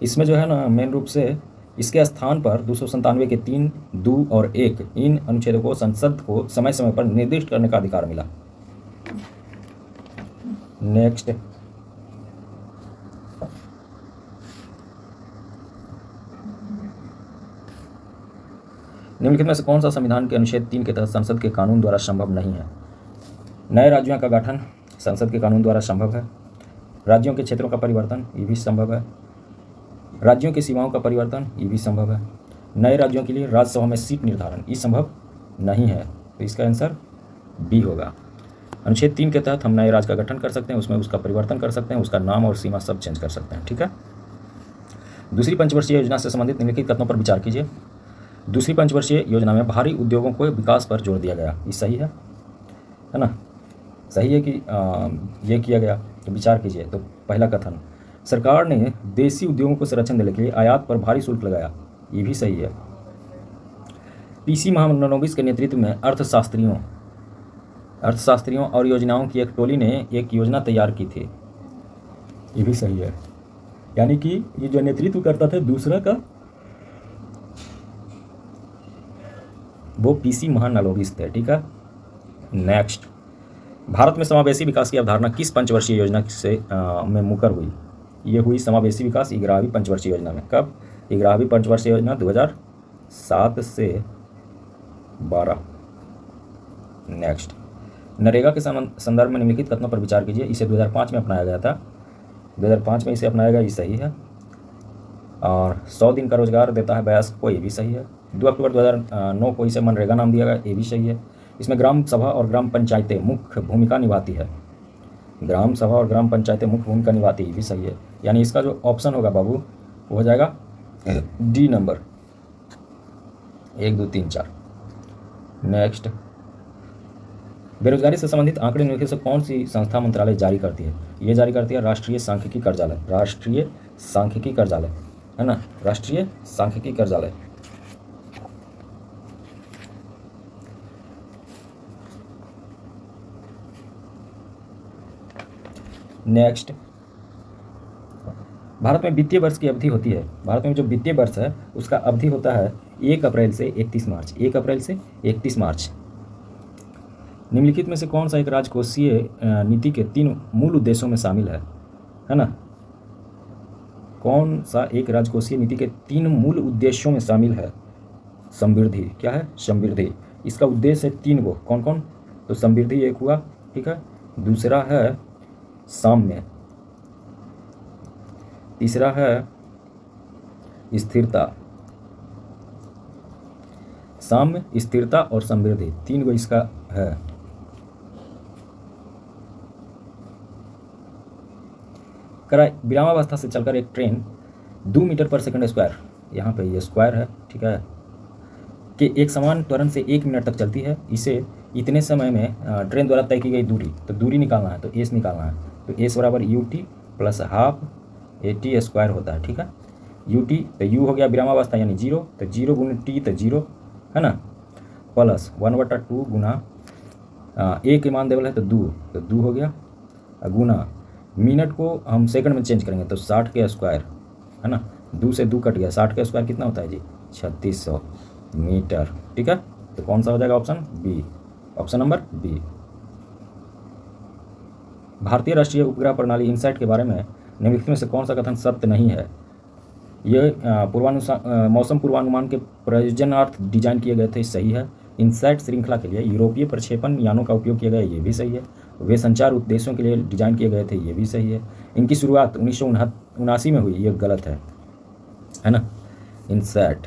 इसमें जो है ना, मेन रूप से इसके स्थान पर 297 के 3, 2 और 1 इन अनुच्छेदों को संसद को समय समय पर निर्दिष्ट करने का अधिकार मिला। नेक्स्ट, निम्नलिखित में से कौन सा संविधान के अनुच्छेद 3 के तहत संसद के कानून द्वारा संभव नहीं है? नए राज्यों का गठन संसद के कानून द्वारा संभव है। राज्यों के क्षेत्रों का परिवर्तन, ये भी संभव है। राज्यों की सीमाओं का परिवर्तन, ये भी संभव है। नए राज्यों के लिए राज्यसभा में सीट निर्धारण, ये संभव नहीं है। तो इसका आंसर बी होगा। अनुच्छेद 3 के तहत हम नए राज्य का गठन कर सकते हैं, उसमें उसका परिवर्तन कर सकते हैं, उसका नाम और सीमा सब चेंज कर सकते हैं, ठीक है। दूसरी पंचवर्षीय योजना से संबंधित निम्नलिखित कथनों पर विचार कीजिए। दूसरी पंचवर्षीय योजना में भारी उद्योगों को विकास पर जोर दिया गया। ये सही है ना? सही है कि ये किया गया? तो विचार कीजिए। तो पहला कथन, सरकार ने देसी उद्योगों को संरक्षण देने के लिए आयात पर भारी शुल्क लगाया। ये भी सही है। पीसी महालनोबिस के नेतृत्व में अर्थशास्त्रियों और योजनाओं की एक टोली ने एक योजना तैयार की थी। ये भी सही है। यानी कि ये जो नेतृत्व करता था दूसरा का, वो पीसी महालनोबिस थे। ठीक है, नेक्स्ट, भारत में समावेशी विकास की अवधारणा किस पंचवर्षीय योजना से में मुकर हुई? ये हुई समावेशी विकास 11वीं पंचवर्षीय योजना में। कब? 11वीं पंचवर्षीय योजना 2007 से 12। नेक्स्ट, नरेगा के संदर्भ में निम्नलिखित कथनों पर विचार कीजिए। इसे 2005 में अपनाया गया था। 2005 में इसे अपनाया गया, ये सही है। और 100 दिन का रोजगार देता है वयस्क को, ये भी सही है। 2 अक्टूबर 2009 को इसे मनरेगा नाम दिया गया, ये भी सही है। इसमें ग्राम सभा और ग्राम पंचायतें मुख्य भूमिका निभाती है। ग्राम सभा और ग्राम पंचायतें मुख्य भूमिका निभाती है, ये भी सही है। यानी इसका जो ऑप्शन होगा बाबू वो हो जाएगा डी नंबर 1, 2, 3, 4। नेक्स्ट, बेरोजगारी से संबंधित आंकड़े निम्नलिखित से कौन सी संस्था मंत्रालय जारी करती है? ये जारी करती है राष्ट्रीय सांख्यिकी कार्यालय। राष्ट्रीय सांख्यिकी कार्यालय है ना, राष्ट्रीय सांख्यिकी कार्यालय। नेक्स्ट, भारत में वित्तीय वर्ष की अवधि होती है। भारत में जो वित्तीय वर्ष है उसका अवधि होता है 1 अप्रैल से 31 मार्च। 1 अप्रैल से 31 मार्च। निम्नलिखित में से कौन सा एक राजकोषीय नीति के 3 मूल उद्देश्यों में शामिल है ना? कौन सा एक राजकोषीय नीति के 3 मूल उद्देश्यों में शामिल है? समृद्धि। क्या है? समृद्धि। इसका उद्देश्य है 3 गो। कौन कौन? तो समृद्धि एक हुआ, ठीक है। दूसरा है साम्य, तीसरा है स्थिरता। साम्य, स्थिरता और समृद्धि, 3 गो इसका है। विरामावस्था से चलकर एक ट्रेन 2 मीटर पर सेकंड स्क्वायर, यहाँ पे ये स्क्वायर है, ठीक है, कि एक समान त्वरण से 1 मिनट तक चलती है। इसे इतने समय में ट्रेन द्वारा तय की गई दूरी, तो दूरी निकालना है, तो एस निकालना है। तो एस बराबर U T plus half A T square होता है, ठीक है। यू टी तो यू हो गया विरामावस्था यानी 0, तो 0 गुना टी तो 0 है ना, प्लस 1/2 गुना ए के मान देवल है तो 2, तो 2 हो गया, गुना मिनट को हम सेकंड में चेंज करेंगे तो 60 के स्क्वायर है ना, 2 से 2 कट गया, 60 के स्क्वायर कितना होता है जी? 3600 मीटर, ठीक है। तो कौन सा हो जाएगा? Option B, option number B. भारतीय राष्ट्रीय उपग्रह प्रणाली इनसैट के बारे में निम्नलिखित में से कौन सा कथन सत्य नहीं है? ये मौसम पूर्वानुमान के प्रयोजनार्थ डिजाइन किए गए थे, सही है। इनसैट श्रृंखला के लिए यूरोपीय प्रक्षेपण यानों का उपयोग किया गया, ये भी सही है। वे संचार उद्देश्यों के लिए डिजाइन किए गए थे, ये भी सही है। इनकी शुरुआत 1979 में हुई, ये गलत है ना, इनसैट।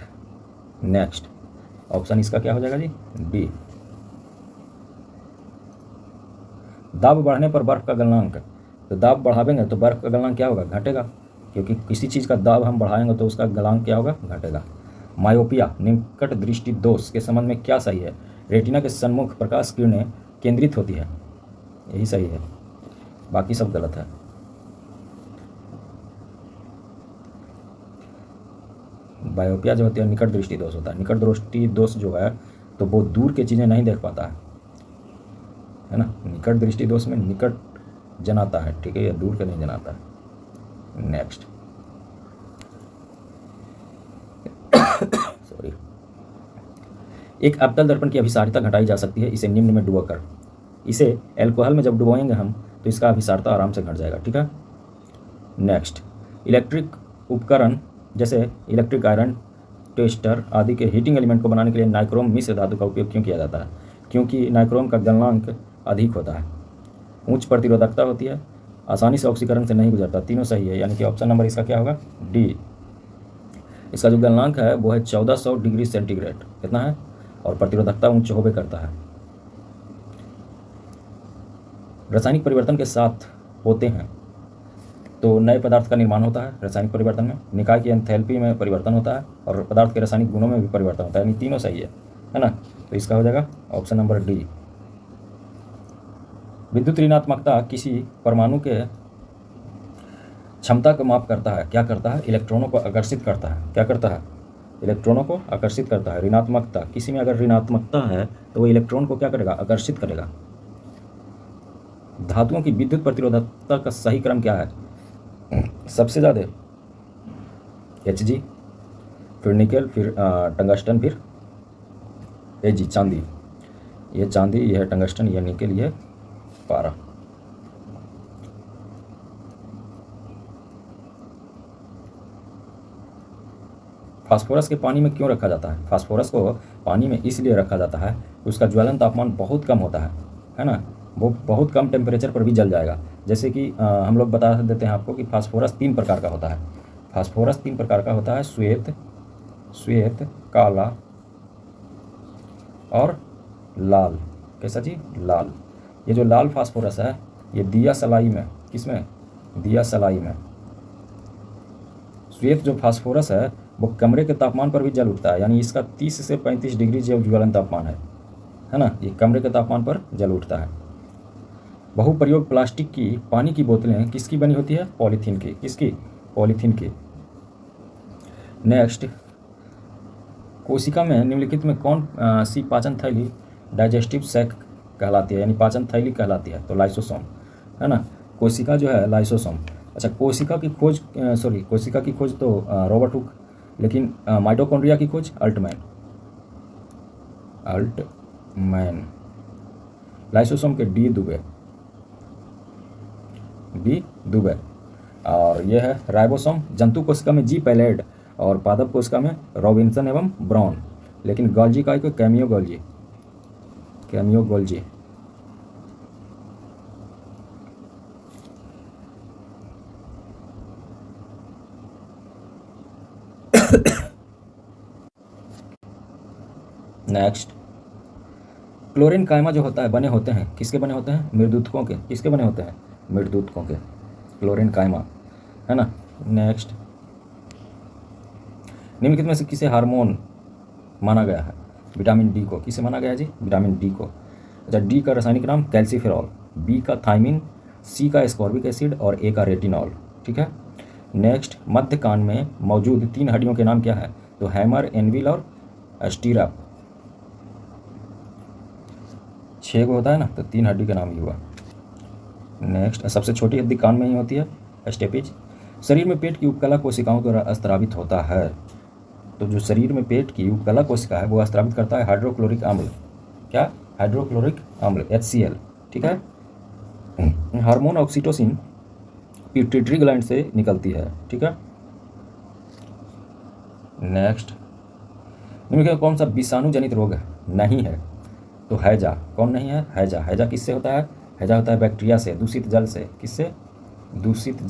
नेक्स्ट, ऑप्शन इसका क्या हो जाएगा जी? बी। दाब बढ़ने पर बर्फ का गलनांक, तो दाब बढ़ावेंगे तो बर्फ का गलनांक क्या होगा? घटेगा, क्योंकि किसी चीज़ का दाब हम बढ़ाएंगे तो उसका गलनांक क्या होगा? घटेगा। मायोपिया निकट दृष्टि दोष के संबंध में क्या सही है? रेटिना के सन्मुख प्रकाश किरणें केंद्रित होती है, यही सही है, बाकी सब गलत है। बायोपिया जो होती है निकट दृष्टि दोष होता है। निकट दृष्टि दोष जो है तो वो दूर की चीज़ें नहीं देख पाता है ना। निकट दृष्टि दोष में निकट जनाता है, ठीक है, या दूर के नहीं जनाता है। नेक्स्ट, सॉरी, एक अवतल दर्पण की अभिसारिता घटाई जा सकती है इसे निम्न में डुबोकर। इसे एल्कोहल में जब डुबोएंगे हम तो इसका अभिसारिता आराम से घट जाएगा, ठीक है। नेक्स्ट, इलेक्ट्रिक उपकरण जैसे इलेक्ट्रिक आयरन, टेस्टर आदि के हीटिंग एलिमेंट को बनाने के लिए नाइक्रोम मिश्र धातु का उपयोग क्यों किया जाता है? क्योंकि नाइक्रोम का गलनांक अधिक होता है, उच्च प्रतिरोधकता होती है, आसानी से ऑक्सीकरण से नहीं गुजरता। तीनों सही है, यानी कि ऑप्शन नंबर इसका क्या होगा? डी। इसका जो गलनांक है वो है 1400 डिग्री सेंटीग्रेड, कितना है, और प्रतिरोधकता उच्च होबे करता है। रासायनिक परिवर्तन के साथ होते हैं तो नए पदार्थ का निर्माण होता है रासायनिक परिवर्तन में, निकाय की एंथैल्पी में परिवर्तन होता है और पदार्थ के रासायनिक गुणों में भी परिवर्तन होता है, यानी तीनों सही है ना। तो इसका हो जाएगा ऑप्शन नंबर डी। विद्युत ऋणात्मकता किसी परमाणु के क्षमता को माप करता है। क्या करता है? इलेक्ट्रॉनों को आकर्षित करता है। क्या करता है? इलेक्ट्रॉनों को आकर्षित करता है। ऋणात्मकता, किसी में अगर ऋणात्मकता है तो वो इलेक्ट्रॉन को क्या करेगा? आकर्षित करेगा। धातुओं की विद्युत प्रतिरोधकता का सही क्रम क्या है? सबसे ज़्यादा Hg, फिर निकेल, फिर टंगस्टन, फिर Ag, चांदी। ये चांदी, ये है टंगस्टन, ये निकेल, ये पारा। फास्फोरस के पानी में क्यों रखा जाता है? फास्फोरस को पानी में इसलिए रखा जाता है कि उसका ज्वलन तापमान बहुत कम होता है ना। वो बहुत कम टेम्परेचर पर भी जल जाएगा। जैसे कि हम लोग बता देते हैं आपको कि फास्फोरस 3 प्रकार का होता है। फास्फोरस 3 प्रकार का होता है, श्वेत, काला और लाल। कैसा जी? लाल। ये जो लाल फास्फोरस है ये दिया सलाई में, किसमें? दिया सलाई में। श्वेत जो फास्फोरस है वो कमरे के तापमान पर भी जल उठता है, यानी इसका 30 से 35 डिग्री जो ज्वलन तापमान है ना, ये कमरे के तापमान पर जल उठता है। बहुप्रयोग प्लास्टिक की पानी की बोतलें किसकी बनी होती है? पॉलीथीन की। किसकी? पॉलीथीन की। नेक्स्ट, कोशिका में निम्नलिखित में कौन सी पाचन थैली डाइजेस्टिव सैक कहलाती है, यानी पाचन थैली कहलाती है? तो लाइसोसोम, है ना। कोशिका जो है लाइसोसोम। अच्छा, कोशिका की खोज तो रॉबर्ट हुक, लेकिन माइटोकॉन्ड्रिया की खोज अल्टमैन। लाइसोसोम के डी दुबे। और यह है राइबोसोम। जंतु कोशिका में जी पैलेड और पादप कोशिका में रॉबिन्सन एवं ब्राउन, लेकिन गोल्जी का कैमियो गोल्जी। नेक्स्ट, क्लोरीन कायमा जो होता है बने होते हैं, किसके बने होते हैं? मृदुतकों के। किसके बने होते हैं? मृदुतकों के, क्लोरीन कायमा, है ना। नेक्स्ट, निम्नलिखित में से किसे हार्मोन माना गया है? विटामिन डी को। किसे माना गया है जी? विटामिन डी को। अच्छा, डी का रासायनिक नाम कैल्सीफेरॉल, बी का थाइमिन, सी का एस्कॉर्बिक एसिड और ए का रेटिनॉल। ठीक है। नेक्स्ट, मध्य कान में मौजूद 3 हड्डियों के नाम क्या है? तो हैमर, एनविल और स्टीरप। 6 को होता है ना, तो 3 हड्डी का नाम ही हुआ। नेक्स्ट, सबसे छोटी हड्डी कान में ही होती है, स्टेपिज। शरीर में पेट की उपकला कोशिकाओं द्वारा स्त्रावित होता है। तो जो शरीर में पेट की उपकला कोशिका है वो स्त्रावित करता है हाइड्रोक्लोरिक अम्ल। क्या? हाइड्रोक्लोरिक अम्ल, HCl। ठीक है। हार्मोन ऑक्सीटोसिन पिट्यूटरी ग्लैंड से निकलती है। ठीक है। नेक्स्ट, निम्नलिखित कौन सा विषाणु जनित रोग नहीं है? तो हैजा। कौन नहीं है? हैजा। हैजा किससे होता है? हैजा होता है बैक्टीरिया से, दूषित जल से। किससे? दूषित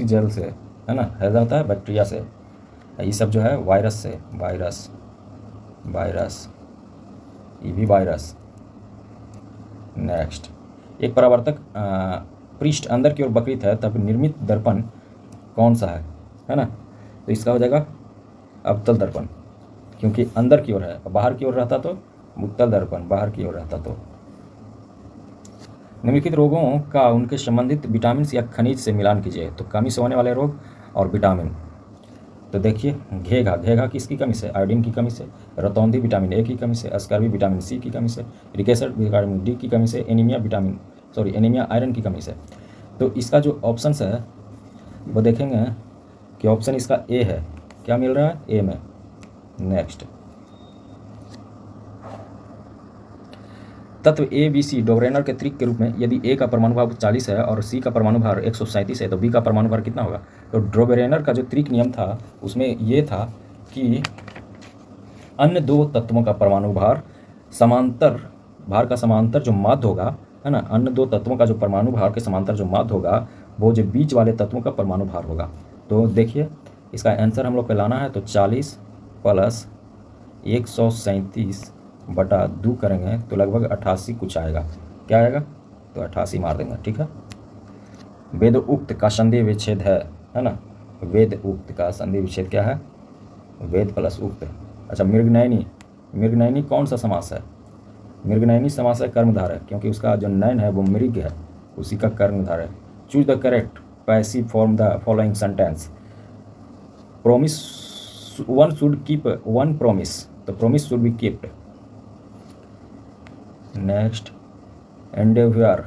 जल से, है ना। हैजा होता है बैक्टीरिया से। ये सब जो है वायरस से, वायरस, ये भी वायरस। नेक्स्ट, एक परावर्तक पृष्ठ अंदर की ओर वक्रित है तब निर्मित दर्पण कौन सा है ना। तो इसका हो जाएगा अवतल दर्पण, क्योंकि अंदर की ओर है, बाहर की ओर रहता तो उत्तल दर्पण, बाहर की ओर रहता तो। निम्नलिखित रोगों का उनके संबंधित विटामिन या खनिज से मिलान कीजिए। तो कमी से होने वाले रोग और विटामिन। तो देखिए, घेघा किसकी कमी से? आयोडीन की कमी से। रतौंधी विटामिन ए की कमी से। स्कर्वी विटामिन सी की कमी से। रिकेसर विटामिन डी की कमी से। एनीमिया आयरन की कमी से। तो इसका जो ऑप्शन है वो देखेंगे कि ऑप्शन इसका ए है। क्या मिल रहा है? ए में। नेक्स्ट, तत्व ए बी सी डोबरेनर के त्रिक के रूप में यदि ए का परमाणु भार 40 है और सी का परमाणु भार 137 है तो बी का परमाणु भार कितना होगा? तो डोबरेनर का जो त्रिक नियम था उसमें ये था कि अन्य 2 तत्वों का परमाणु भार समांतर भार का समांतर जो माध्य होगा, है ना, अन्य 2 तत्वों का जो परमाणु भार के समांतर जो माध्य होगा वो जो बीच वाले तत्वों का परमाणु भार होगा। तो देखिए, इसका आंसर हम लोग को लाना है तो 40 + 137/2 करेंगे तो लगभग 88 कुछ आएगा। क्या आएगा? तो 88 मार देंगे। ठीक है। वेद उक्त का संधि विच्छेद है ना। वेद उक्त का संधि विच्छेद क्या है? वेद प्लस उक्त। अच्छा, मृगनयनी, मृगनयनी कौन सा समास है? मृगनयनी समास है कर्मधारय, क्योंकि उसका जो नयन है वो मृग है, उसी का कर्मधारय। Choose the correct passive form the following sentence. Promise, one should keep one promise, तो promise should be keeped. Next, endeavour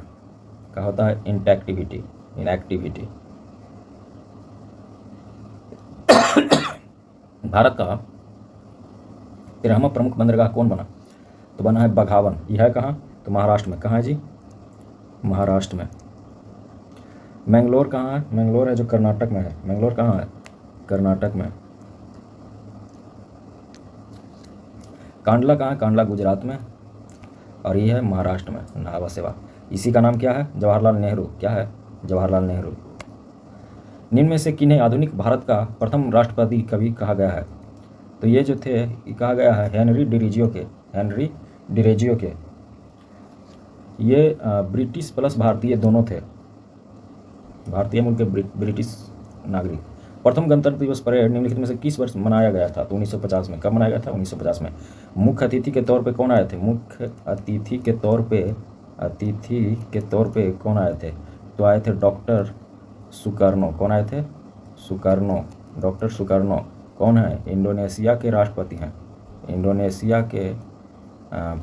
का होता है इनएक्टिविटी, इनएक्टिविटी। भारत का 13वां प्रमुख बंदरगाह कौन बना? तो बना है बघावन। यह है कहाँ? तो महाराष्ट्र में। कहाँ है जी? महाराष्ट्र में। मैंगलोर कहाँ है? मैंगलोर है जो कर्नाटक में है। मैंगलोर कहाँ है? कर्नाटक में। कांडला कहाँ है? कांडला गुजरात में, और ये है महाराष्ट्र में, नावा सेवा। इसी का नाम क्या है? जवाहरलाल नेहरू। क्या है? जवाहरलाल नेहरू। निम्न में से किन्हें आधुनिक भारत का प्रथम राष्ट्रपति कवि कहा गया है? तो ये जो थे, ये कहा गया है हेनरी डिरीजियो के, हेनरी डिरेजियो के। ये ब्रिटिश प्लस भारतीय दोनों थे, भारतीय मूल के ब्रिटिश नागरिक। प्रथम गणतंत्र दिवस परेड निम्नलिखित में से किस वर्ष मनाया गया था? तो 1950 में। कब मनाया गया था? 1950 में। मुख्य अतिथि के तौर पे कौन आए थे? मुख्य अतिथि के तौर पे कौन आए थे? तो आए थे डॉक्टर सुकर्नो। कौन आए थे? Sukarno, doctor Sukarno. कौन है? इंडोनेशिया के राष्ट्रपति हैं, इंडोनेशिया के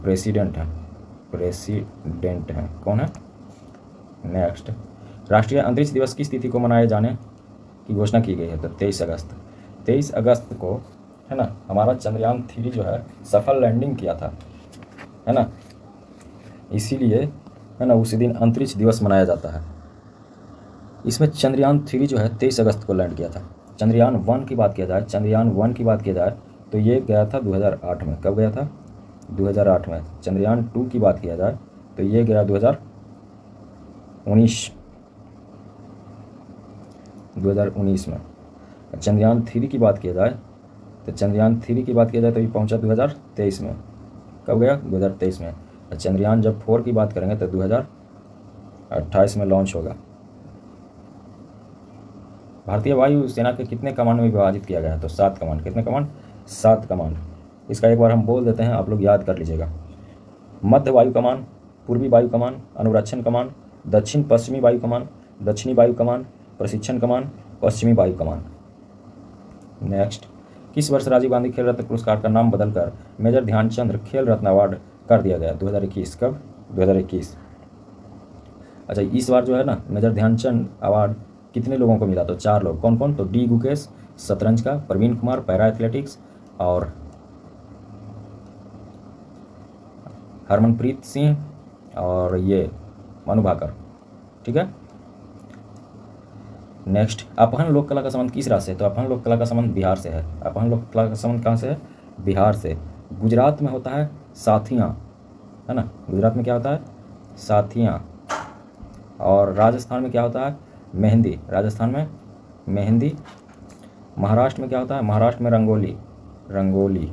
प्रेसिडेंट हैं। कौन है? नेक्स्ट, राष्ट्रीय अंतरिक्ष दिवस किस तिथि को मनाए जाने की घोषणा की गई है? तो 23 अगस्त। 23 अगस्त को, है ना, हमारा चंद्रयान 3 जो है सफल लैंडिंग किया था, है ना, इसीलिए, है ना, उसी दिन अंतरिक्ष दिवस मनाया जाता है। इसमें चंद्रयान 3 जो है 23 अगस्त को लैंड किया था। चंद्रयान 1 की बात किया जाए, चंद्रयान 1 की बात किया जाए तो ये गया था 2008 में। कब गया था? 2008 में। चंद्रयान 2 की बात किया जाए तो ये गया 2019 में। चंद्रयान 3 की बात किया जाए तो चंद्रयान 3 की बात किया जाए तो ये पहुंचा 2023 में। कब गया? 2023 में। चंद्रयान जब 4 की बात करेंगे तो 2028 में लॉन्च होगा। भारतीय वायु सेना के कितने कमांड में विभाजित किया गया है? तो 7 कमांड। कितने कमांड? 7 कमांड। इसका एक बार हम बोल देते हैं, आप लोग याद कर लीजिएगा। मध्य वायु कमान, पूर्वी वायु कमान, अनुरक्षण कमान, दक्षिण पश्चिमी वायु कमान, दक्षिणी वायु कमान, प्रशिक्षण कमान, पश्चिमी वायु कमान। नेक्स्ट, किस वर्ष राजीव गांधी खेल रत्न पुरस्कार का नाम बदलकर मेजर ध्यानचंद खेल रत्न अवार्ड कर दिया गया? 2021। कब? 2021। अच्छा, इस बार जो है ना मेजर ध्यानचंद अवार्ड कितने लोगों को मिला? तो 4 लोग। कौन कौन? तो डी गुकेश शतरंज का, प्रवीण कुमार पैरा एथलेटिक्स, और हरमनप्रीत सिंह, और ये मनु भाकर। ठीक है। नेक्स्ट, अपहरण लोक कला का संबंध किस राज्य से? तो अपहरण लोक कला का संबंध बिहार से है। अपहरण लोक कला का संबंध कहाँ से है? बिहार से। गुजरात में होता है साथियाँ, है ना, गुजरात में क्या होता है? साथियाँ। और राजस्थान में क्या होता है? मेहंदी, राजस्थान में मेहंदी। महाराष्ट्र में क्या होता है? महाराष्ट्र में रंगोली, रंगोली।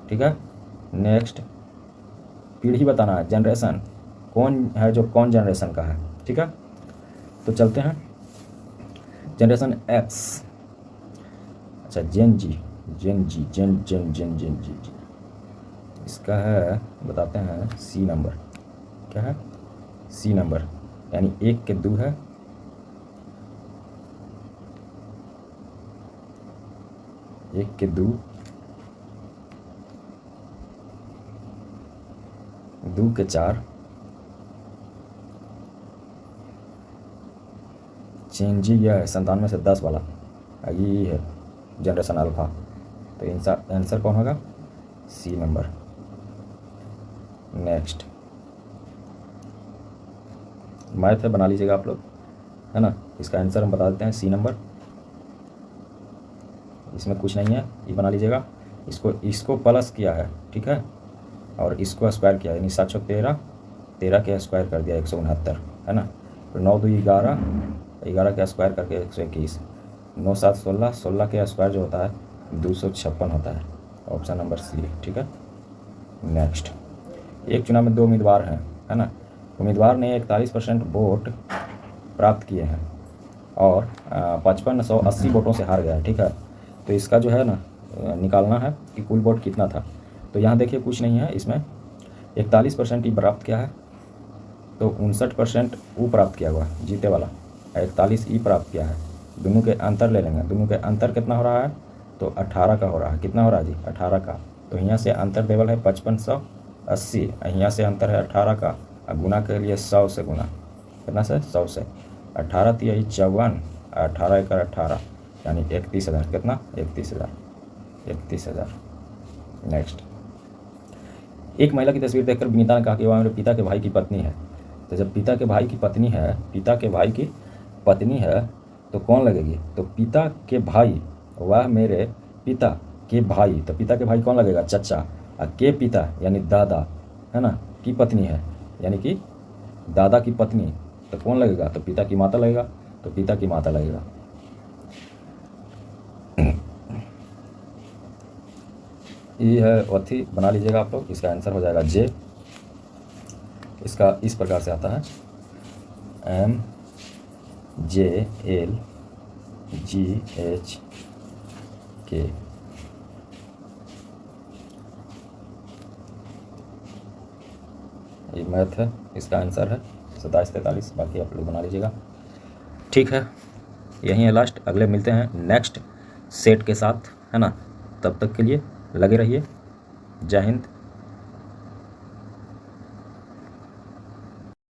ठीक है। नेक्स्ट, पीढ़ी बताना है, जनरेशन कौन है जो कौन जनरेशन का है। ठीक है, तो चलते हैं जनरेशन एक्स। अच्छा, जेन जी, जेन जी, जेन जेन जेन जेन जी जी, इसका है, बताते हैं, सी नंबर। क्या है? सी नंबर, यानी 1 के 2 है, 1 के 2, 2 के 4, चेंजी यह है 97 से 10 वाला, ये है जनरेशन अल्फा। तो इनका आंसर कौन होगा? सी नंबर। नेक्स्ट, मैथ है, बना लीजिएगा आप लोग, है ना। इसका आंसर हम बता देते हैं, सी नंबर। इसमें कुछ नहीं है, ये बना लीजिएगा। इसको प्लस किया है, ठीक है, और इसको स्क्वायर किया, यानी 713, 13 के स्क्वायर कर दिया 169, है ना। तो 9 2 11, 11 के स्क्वायर करके 121, 9 7 16, 16 के स्क्वायर जो होता है 256 होता है। ऑप्शन नंबर सी, ठीक है। नेक्स्ट, एक चुनाव में 2 उम्मीदवार हैं, है ना। उम्मीदवार ने 41% वोट प्राप्त किए हैं और 5580 वोटों से हार गया है, ठीक है। तो इसका जो है ना निकालना है कि कुल वोट कितना था। तो यहाँ देखिए कुछ नहीं है, इसमें 41% ई प्राप्त किया है, तो 59% वो प्राप्त किया हुआ जीते वाला, 41 ई प्राप्त किया है। दोनों के अंतर ले लेंगे, दोनों के अंतर कितना हो रहा है, तो 18 का हो रहा है। कितना हो रहा है जी, 18 का। तो यहाँ से अंतर देवल है 5580, यहाँ से अंतर है 18 का, और गुना के लिए 100 से गुना, कितना से 100 से, 18 तो यही 54, 18 एक 18 यानी 31,000। कितना, 31,000। नेक्स्ट, एक महिला की तस्वीर देखकर विनीता ने कहा कि वह मेरे पिता के भाई की पत्नी है। तो जब पिता के भाई की पत्नी है, पिता के भाई की पत्नी है तो कौन लगेगी, तो पिता के भाई, वह मेरे पिता के भाई, तो पिता के भाई कौन लगेगा, चचा। और के पिता यानी दादा है ना, की पत्नी है यानी कि दादा की पत्नी, तो कौन लगेगा, तो पिता की माता लगेगा, तो पिता की माता लगेगा। ये है अथी बना लीजिएगा आप लोग, इसका आंसर हो जाएगा जे। इसका इस प्रकार से आता है MJLGHK। ये मैथ है, इसका आंसर है 2743। बाकी आप लोग बना लीजिएगा, ठीक है। यही है लास्ट, अगले मिलते हैं नेक्स्ट सेट के साथ, है ना। तब तक के लिए लगे रहिए। जय हिंद,